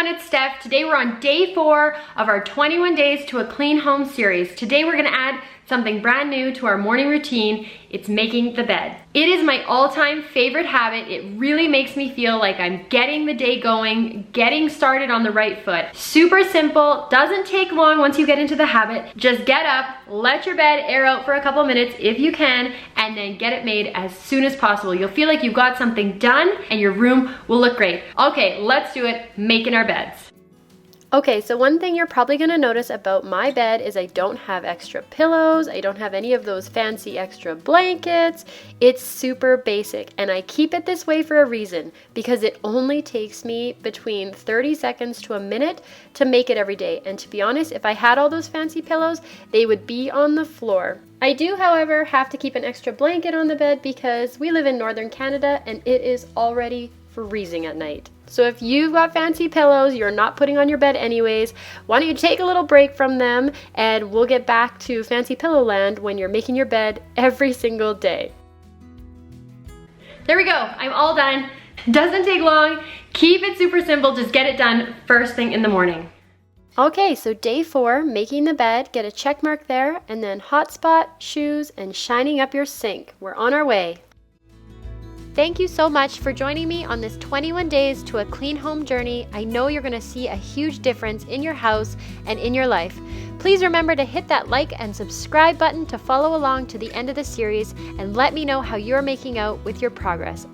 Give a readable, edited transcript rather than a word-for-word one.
everyone, it's Steph. Today we're on day 4 of our 21 Days to a Clean Home series. Today we're gonna add something brand new to our morning routine. It's making the bed. It is my all-time favorite habit. It really makes me feel like I'm getting the day going, getting started on the right foot. Super simple, doesn't take long once you get into the habit. Just get up, let your bed air out for a couple minutes if you can, and then get it made as soon as possible. You'll feel like you've got something done and your room will look great. Okay, let's do it, making our beds. Okay, so one thing you're probably gonna notice about my bed is I don't have extra pillows, I don't have any of those fancy extra blankets. It's super basic, and I keep it this way for a reason, because it only takes me between 30 seconds to a minute to make it every day. And to be honest, if I had all those fancy pillows, they would be on the floor. I do, however, have to keep an extra blanket on the bed because we live in northern Canada and it is already freezing at night. So if you've got fancy pillows you're not putting on your bed anyways, why don't you take a little break from them and we'll get back to fancy pillow land when you're making your bed every single day. There we go, I'm all done. Doesn't take long, keep it super simple, just get it done first thing in the morning. Okay, so day 4, making the bed, get a check mark there, and then hotspot, shoes, and shining up your sink. We're on our way. Thank you so much for joining me on this 21 Days to a Clean Home journey. I know you're gonna see a huge difference in your house and in your life. Please remember to hit that like and subscribe button to follow along to the end of the series and let me know how you're making out with your progress.